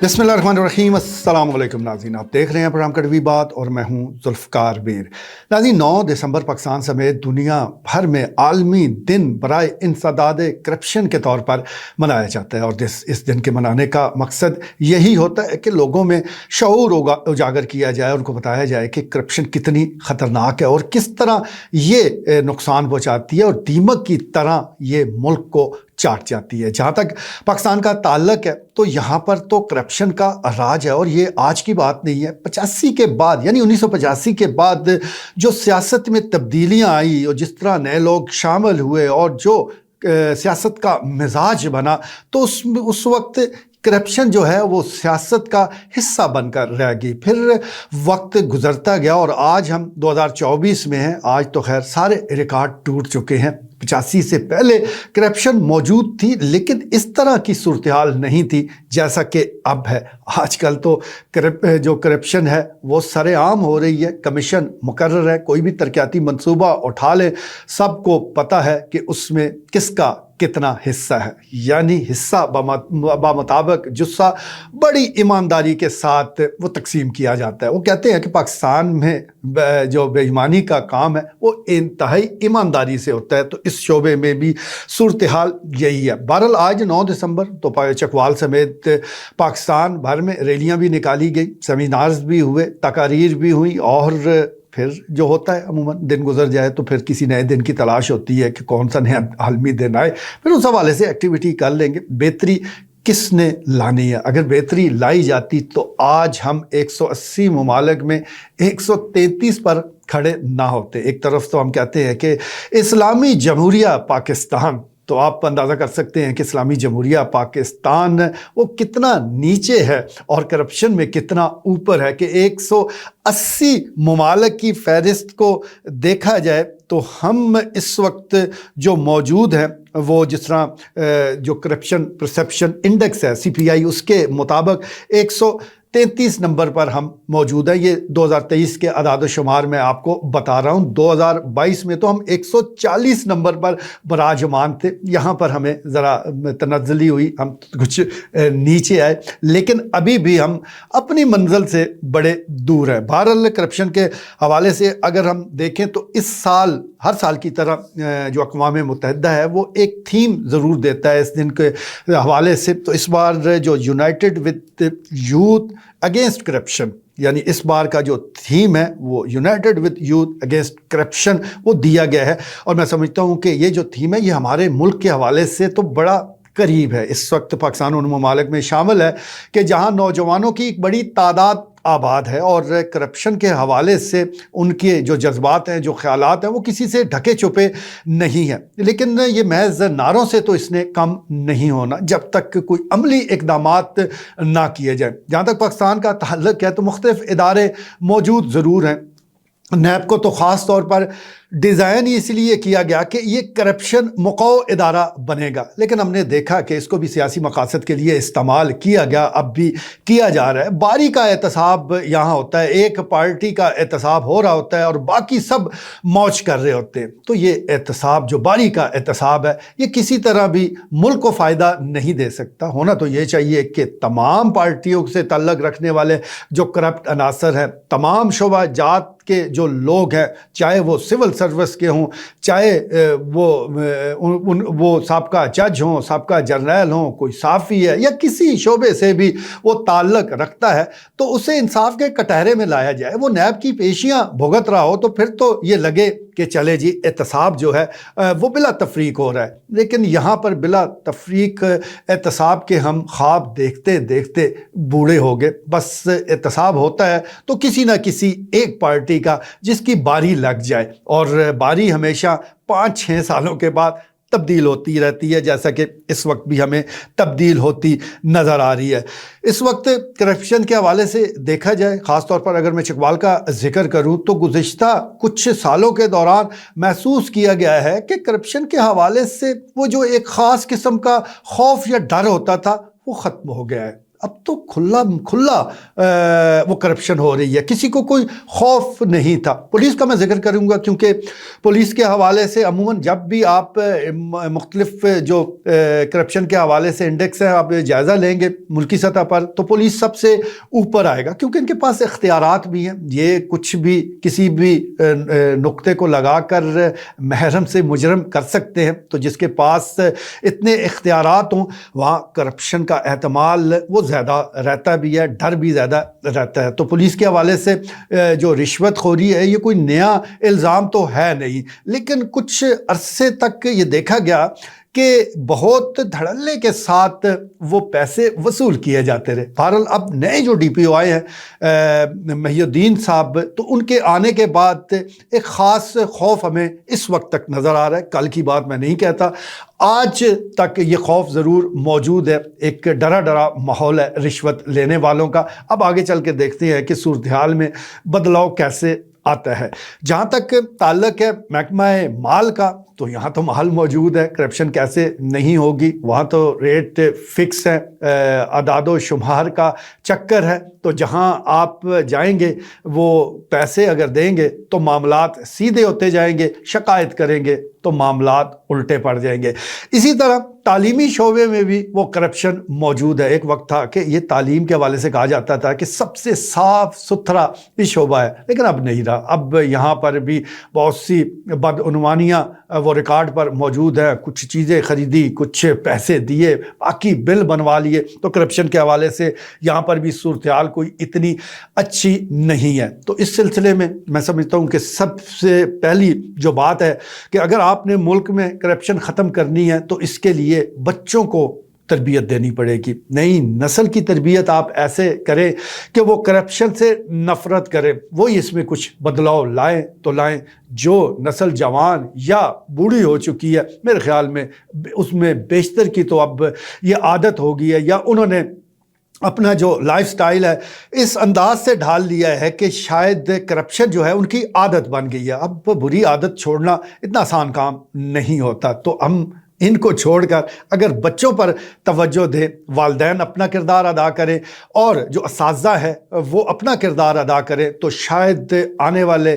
बिस्मिल्लाहिर्रहमानिर्रहीम। अस्सलाम वालेकुम नाज़रीन, आप देख रहे हैं प्रोग्राम कड़वी बात और मैं हूं जुल्फ़कार मीर। नाज़रीन, 9 दिसंबर पाकिस्तान समेत दुनिया भर में आलमी दिन बराए इंसदाद करप्शन के तौर पर मनाया जाता है और इस दिन के मनाने का मकसद यही होता है कि लोगों में शऊर उजागर किया जाए, उनको बताया जाए कि करप्शन कितनी ख़तरनाक है और किस तरह ये नुकसान पहुँचाती है और दीमक की तरह ये मुल्क को चाट जाती है। जहाँ तक पाकिस्तान का ताल्लुक है तो यहाँ पर तो करप्शन का राज है और ये आज की बात नहीं है। 85 के बाद यानी 1985 के बाद जो सियासत में तब्दीलियाँ आई और जिस तरह नए लोग शामिल हुए और जो सियासत का मिजाज बना, तो उस वक्त करप्शन जो है वो सियासत का हिस्सा बनकर रह गई। फिर वक्त गुजरता गया और आज हम 2024 में हैं। आज तो खैर सारे रिकॉर्ड टूट चुके हैं। 85 से पहले करप्शन मौजूद थी लेकिन इस तरह की सूरत हाल नहीं थी जैसा कि अब है। आजकल तो जो करप्शन है वो सरेआम हो रही है। कमीशन मुकर्रर है, कोई भी तरक्याती मंसूबा उठा ले, सबको पता है कि उसमें किसका कितना हिस्सा है, यानी हिस्सा बामुताबिक जुस्सा बड़ी ईमानदारी के साथ वो तकसीम किया जाता है। वो कहते हैं कि पाकिस्तान में जो बेईमानी का काम है वो इंतहाई ईमानदारी से होता है, तो इस शोबे में भी सूरत हाल यही है। बहरहाल आज 9 दिसंबर तो चकवाल समेत पाकिस्तान भर में रैलियाँ भी निकाली गई, सेमिनार्स भी हुए, तकारीर भी हुई और फिर जो होता है अमूमन दिन गुजर जाए तो फिर किसी नए दिन की तलाश होती है कि कौन सा नया आलमी दिन आए, फिर उस हवाले से एक्टिविटी कर लेंगे। बेहतरी किसने लानी है? अगर बेहतरी लाई जाती तो आज हम 180 ममालिक में 133 पर खड़े ना होते। एक तरफ तो हम कहते हैं कि इस्लामी जमहूरिया पाकिस्तान, तो आप अंदाज़ा कर सकते हैं कि इस्लामी जमहूरिया पाकिस्तान वो कितना नीचे है और करप्शन में कितना ऊपर है कि 180 ममालिक की फहरिस्त को देखा जाए तो हम इस वक्त जो मौजूद हैं वो जिस तरह जो करप्शन परसेप्शन इंडेक्स है CPI, उसके मुताबिक 133 नंबर पर हम मौजूद हैं। ये 2023 के अदाद शुमार में आपको बता रहा हूँ। 2022 में तो हम 140 नंबर पर बराजमान थे। यहाँ पर हमें ज़रा तनज़्ज़ुली हुई, हम कुछ नीचे आए, लेकिन अभी भी हम अपनी मंजिल से बड़े दूर हैं। बहरहाल करप्शन के हवाले से अगर हम देखें तो इस साल हर साल की तरह जो अक़वाम मुत्तहिदा है वो एक थीम ज़रूर देता है इस दिन के हवाले से। तो इस बार जो United with youth against corruption, यानी इस बार का जो थीम है वो United with youth against corruption वो दिया गया है और मैं समझता हूँ कि ये जो थीम है ये हमारे मुल्क के हवाले से तो बड़ा करीब है। इस वक्त पाकिस्तान उन ममालिक में शामिल है कि जहाँ नौजवानों की एक बड़ी तादाद आबाद है और करप्शन के हवाले से उनके जो जज्बात हैं, जो ख्यालात हैं, वो किसी से ढके छुपे नहीं हैं। लेकिन ये महज नारों से तो इसने कम नहीं होना जब तक कोई अमली इक़दामात ना किए जाए। जहाँ तक पाकिस्तान का ताल्लुक है तो मुख्तलिफ इदारे मौजूद ज़रूर हैं। नैब को तो ख़ास तौर पर डिज़ाइन इसलिए किया गया कि ये करप्शन मुक़ौ इदारा बनेगा, लेकिन हमने देखा कि इसको भी सियासी मकासद के लिए इस्तेमाल किया गया, अब भी किया जा रहा है। बारी का एहतसाब यहाँ होता है, एक पार्टी का एहतसाब हो रहा होता है और बाकी सब मौज कर रहे होते हैं। तो ये एहतसाब जो बारी का एहतसाब है ये किसी तरह भी मुल्क को फ़ायदा नहीं दे सकता। होना तो ये चाहिए कि तमाम पार्टियों से ताल्लुक़ रखने वाले जो करप्ट अनासर हैं, तमाम शोबा जात के जो लोग हैं, चाहे वो सिविल सर्विस के हों, चाहे वो साबका जज हों, साबका जर्नल हों, कोई साफ़ी है या किसी शोबे से भी वो ताल्लुक़ रखता है, तो उसे इंसाफ के कटहरे में लाया जाए। वो नैब की पेशियाँ भुगत रहा हो तो फिर तो ये लगे कि चले जी एहतसाब जो है वो बिला तफरीक हो रहा है। लेकिन यहाँ पर बिला तफरीक एहतसाब के हम ख्वाब देखते देखते बूढ़े हो गए। बस एहतसाब होता है तो किसी न किसी एक पार्टी का जिसकी बारी लग जाए और बारी हमेशा 5-6 सालों के बाद तब्दील होती रहती है, जैसा कि इस वक्त भी हमें तब्दील होती नज़र आ रही है। इस वक्त करप्शन के हवाले से देखा जाए, ख़ास तौर पर अगर मैं चकवाल का जिक्र करूं तो गुज़िश्ता कुछ सालों के दौरान महसूस किया गया है कि करप्शन के हवाले से वो जो एक ख़ास किस्म का खौफ या डर होता था वो ख़त्म हो गया है। اب تو کھلا وہ کرپشن ہو رہی ہے، کسی کو کوئی خوف نہیں تھا۔ پولیس کا میں ذکر کروں گا کیونکہ پولیس کے حوالے سے عموماً جب بھی آپ مختلف جو کرپشن کے حوالے سے انڈیکس ہیں آپ جائزہ لیں گے ملکی سطح پر تو پولیس سب سے اوپر آئے گا، کیونکہ ان کے پاس اختیارات بھی ہیں، یہ کچھ بھی کسی بھی نقطے کو لگا کر محرم سے مجرم کر سکتے ہیں۔ تو جس کے پاس اتنے اختیارات ہوں وہاں کرپشن کا احتمال وہ زیادہ رہتا بھی ہے، ڈر بھی زیادہ رہتا ہے۔ تو پولیس کے حوالے سے جو رشوت خوری ہے یہ کوئی نیا الزام تو ہے نہیں، لیکن کچھ عرصے تک یہ دیکھا گیا کہ بہت دھڑلے کے ساتھ وہ پیسے وصول کیے جاتے رہے۔ بہرحال اب نئے جو ڈی پی او آئے ہیں محی الدین صاحب، تو ان کے آنے کے بعد ایک خاص خوف ہمیں اس وقت تک نظر آ رہا ہے، کل کی بات میں نہیں کہتا، آج تک یہ خوف ضرور موجود ہے، ایک ڈرا ماحول ہے رشوت لینے والوں کا۔ اب آگے چل کے دیکھتے ہیں کہ صورتحال میں بدلاؤ کیسے آتا ہے۔ جہاں تک تعلق ہے محکمہ مال کا، تو یہاں تو محل موجود ہے، کرپشن کیسے نہیں ہوگی، وہاں تو ریٹ فکس ہے، اعداد و شمار کا چکر ہے، تو جہاں آپ جائیں گے وہ پیسے اگر دیں گے تو معاملات سیدھے ہوتے جائیں گے، شکایت کریں گے تو معاملات الٹے پڑ جائیں گے۔ اسی طرح تعلیمی شعبے میں بھی وہ کرپشن موجود ہے۔ ایک وقت تھا کہ یہ تعلیم کے حوالے سے کہا جاتا تھا کہ سب سے صاف ستھرا یہ شعبہ ہے، لیکن اب نہیں رہا۔ اب یہاں پر بھی بہت سی بدعنوانیاں وہ ریکارڈ پر موجود ہیں، کچھ چیزیں خریدی، کچھ پیسے دیے، باقی بل بنوا لیے، تو کرپشن کے حوالے سے یہاں پر بھی صورتحال کوئی اتنی اچھی نہیں ہے۔ تو اس سلسلے میں میں سمجھتا ہوں کہ سب سے پہلی جو بات ہے کہ اگر آپ نے ملک میں کرپشن ختم کرنی ہے تو اس کے لیے بچوں کو تربیت دینی پڑے گی، نئی نسل کی تربیت آپ ایسے کریں کہ وہ کرپشن سے نفرت کرے، وہی اس میں کچھ بدلاؤ لائیں تو لائیں۔ جو نسل جوان یا بوڑھی ہو چکی ہے میرے خیال میں اس میں بیشتر کی تو اب یہ عادت ہو گئی ہے، یا انہوں نے اپنا جو لائف سٹائل ہے اس انداز سے ڈھال لیا ہے کہ شاید کرپشن جو ہے ان کی عادت بن گئی ہے۔ اب بری عادت چھوڑنا اتنا آسان کام نہیں ہوتا، تو ہم ان کو چھوڑ کر اگر بچوں پر توجہ دیں، والدین اپنا کردار ادا کریں اور جو اساتذہ ہے وہ اپنا کردار ادا کریں، تو شاید آنے والے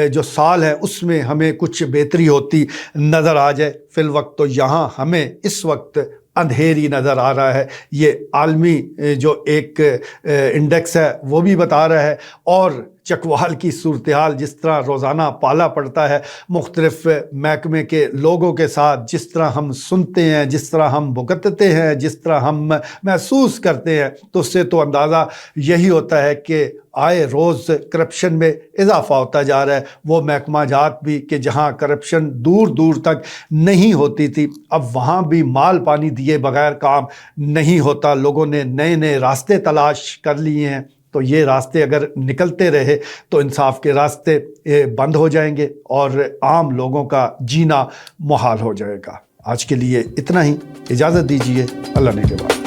جو سال ہے اس میں ہمیں کچھ بہتری ہوتی نظر آ جائے۔ فی الوقت تو یہاں ہمیں اس وقت اندھیری نظر آ رہا ہے، یہ عالمی جو ایک انڈیکس ہے وہ بھی بتا رہا ہے، اور چکوال کی صورتحال جس طرح روزانہ پالا پڑتا ہے مختلف محکمے کے لوگوں کے ساتھ، جس طرح ہم سنتے ہیں، جس طرح ہم بھگتتے ہیں، جس طرح ہم محسوس کرتے ہیں، تو اس سے تو اندازہ یہی ہوتا ہے کہ آئے روز کرپشن میں اضافہ ہوتا جا رہا ہے۔ وہ محکمہ جات بھی کہ جہاں کرپشن دور دور تک نہیں ہوتی تھی، اب وہاں بھی مال پانی دیے بغیر کام نہیں ہوتا، لوگوں نے نئے نئے راستے تلاش کر لیے ہیں۔ تو یہ راستے اگر نکلتے رہے تو انصاف کے راستے بند ہو جائیں گے اور عام لوگوں کا جینا محال ہو جائے گا۔ آج کے لیے اتنا ہی، اجازت دیجیے، اللہ نے کے بعد۔